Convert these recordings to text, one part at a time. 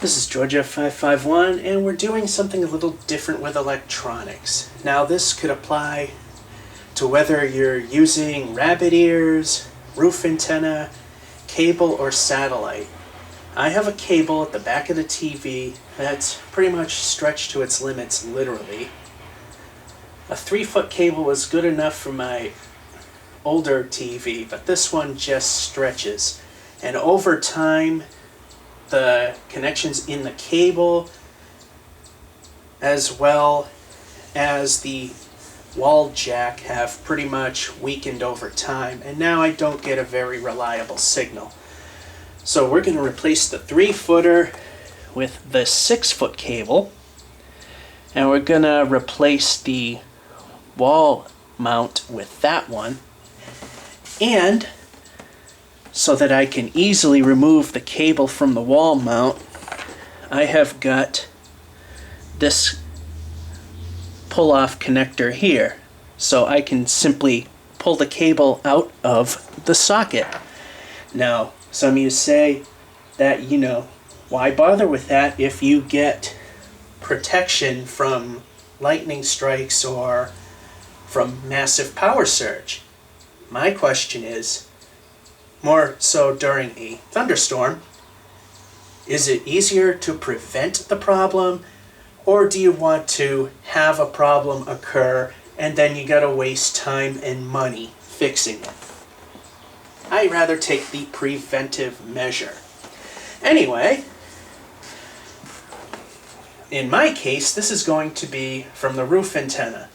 This is Georgia551, and we're doing something a little different with electronics. Now this could apply to whether you're using rabbit ears, roof antenna, cable, or satellite. I have a cable at the back of the TV that's pretty much stretched to its limits, literally. A 3-foot cable was good enough for my older TV, but this one just stretches. And over time, the connections in the cable, as well as the wall jack, have pretty much weakened over time, and now I don't get a very reliable signal. So we're going to replace the 3-footer with the 6-foot cable, and we're going to replace the wall mount with that one. And so that I can easily remove the cable from the wall mount, I have got this pull-off connector here. So I can simply pull the cable out of the socket. Now, some of you say that, why bother with that if you get protection from lightning strikes or from massive power surge? My question is, more so during a thunderstorm, is it easier to prevent the problem, or do you want to have a problem occur and then you gotta waste time and money fixing it? I'd rather take the preventive measure. Anyway, in my case, this is going to be from the roof antenna.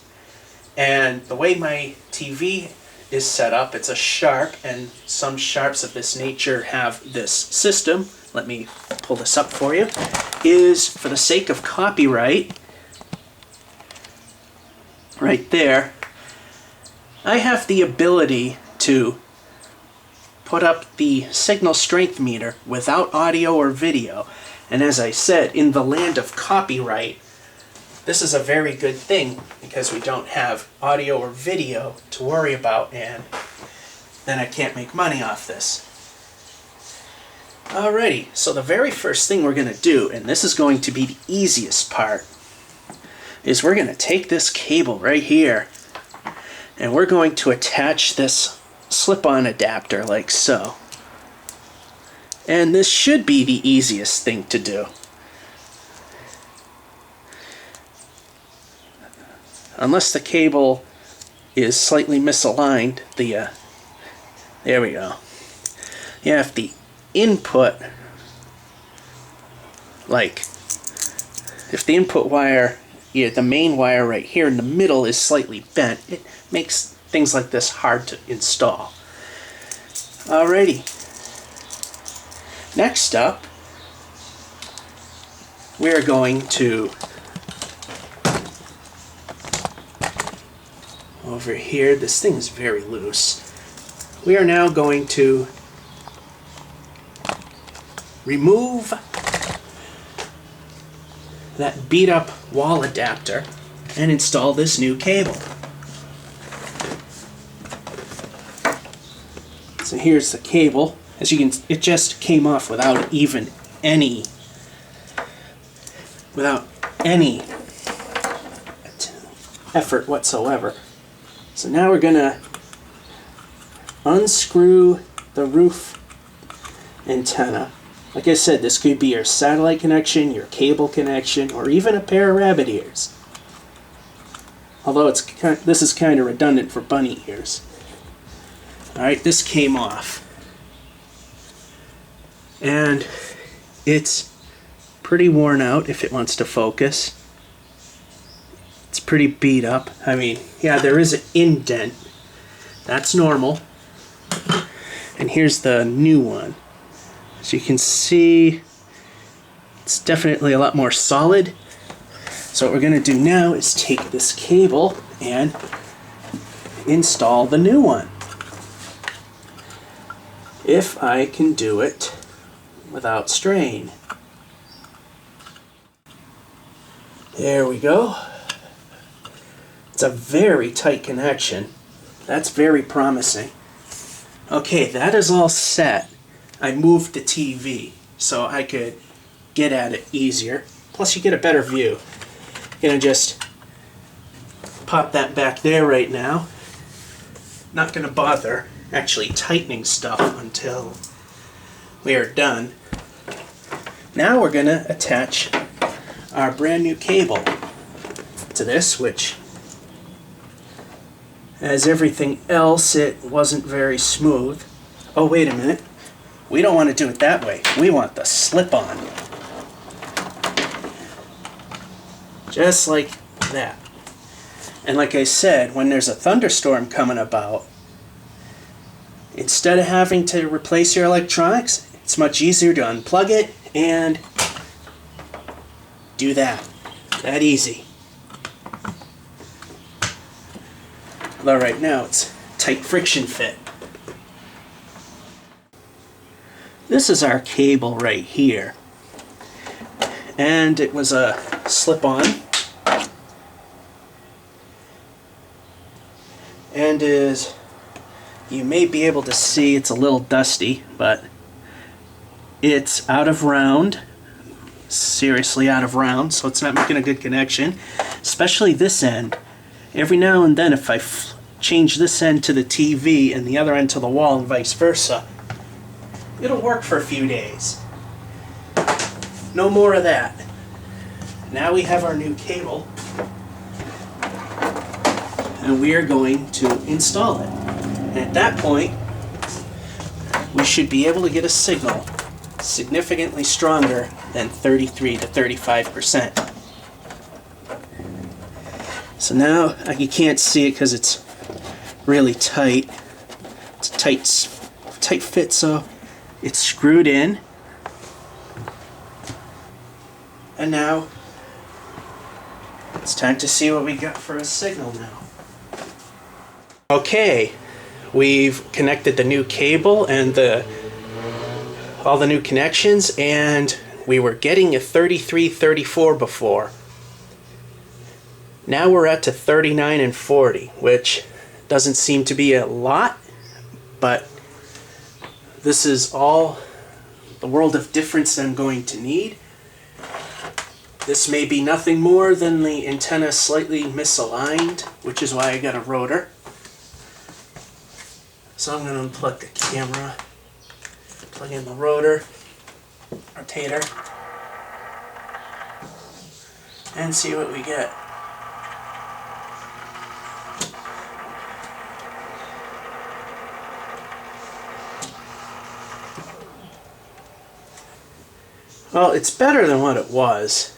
And the way my TV is set up, it's a Sharp, and some Sharps of this nature have this system. Let me pull this up for you. Is, for the sake of copyright, right there, I have the ability to put up the signal strength meter without audio or video. And as I said, in the land of copyright, this is a very good thing because we don't have audio or video to worry about, and then I can't make money off this. Alrighty, so the very first thing we're going to do, and this is going to be the easiest part, is we're going to take this cable right here and we're going to attach this slip-on adapter like so. And this should be the easiest thing to do. Unless the cable is slightly misaligned, there we go. You have the input, if the input wire, the main wire right here in the middle is slightly bent, it makes things like this hard to install. Alrighty. Next up, we're going to over here, this thing is very loose. We are now going to remove that beat up wall adapter and install this new cable. So here's the cable. As you can, it just came off without any effort whatsoever. So now we're gonna unscrew the roof antenna. Like I said, this could be your satellite connection, your cable connection, or even a pair of rabbit ears. Although this is kind of redundant for bunny ears. Alright, this came off. And it's pretty worn out if it wants to focus. It's pretty beat up. I mean, yeah, there is an indent. That's normal. And here's the new one. So you can see it's definitely a lot more solid. So what we're going to do now is take this cable and install the new one. If I can do it without strain. There we go. It's a very tight connection. That's very promising. Okay, that is all set. I moved the TV so I could get at it easier. Plus you get a better view. Gonna just pop that back there right now. Not gonna bother actually tightening stuff until we are done. Now we're gonna attach our brand new cable to this, which, as everything else, it wasn't very smooth. Oh, wait a minute. We don't want to do it that way. We want the slip-on. Just like that. And like I said, when there's a thunderstorm coming about, instead of having to replace your electronics, it's much easier to unplug it and do that. That easy. Although right now it's tight friction fit. This is our cable right here. And it was a slip-on. And as you may be able to see, it's a little dusty, but it's out of round. Seriously out of round, so it's not making a good connection. Especially this end. Every now and then if I change this end to the TV and the other end to the wall and vice versa, it'll work for a few days. No more of that. Now we have our new cable, and we are going to install it. And at that point, we should be able to get a signal significantly stronger than 33 to 35%. So now you can't see it because it's really tight. It's a tight fit, so it's screwed in. And now it's time to see what we got for a signal now. Okay, we've connected the new cable and all the new connections, and we were getting a 33-34 before. Now we're at to 39 and 40, which doesn't seem to be a lot, but this is all the world of difference I'm going to need. This may be nothing more than the antenna slightly misaligned, which is why I got a rotor. So I'm going to unplug the camera, plug in the rotator, and see what we get. Well, it's better than what it was.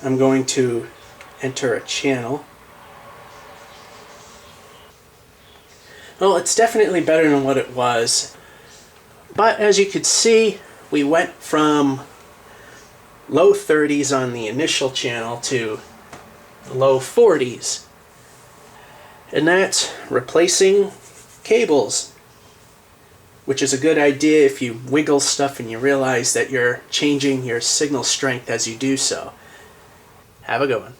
I'm going to enter a channel. Well, it's definitely better than what it was. But as you could see, we went from low 30s on the initial channel to low 40s. And that's replacing cables, which is a good idea if you wiggle stuff and you realize that you're changing your signal strength as you do so. Have a good one.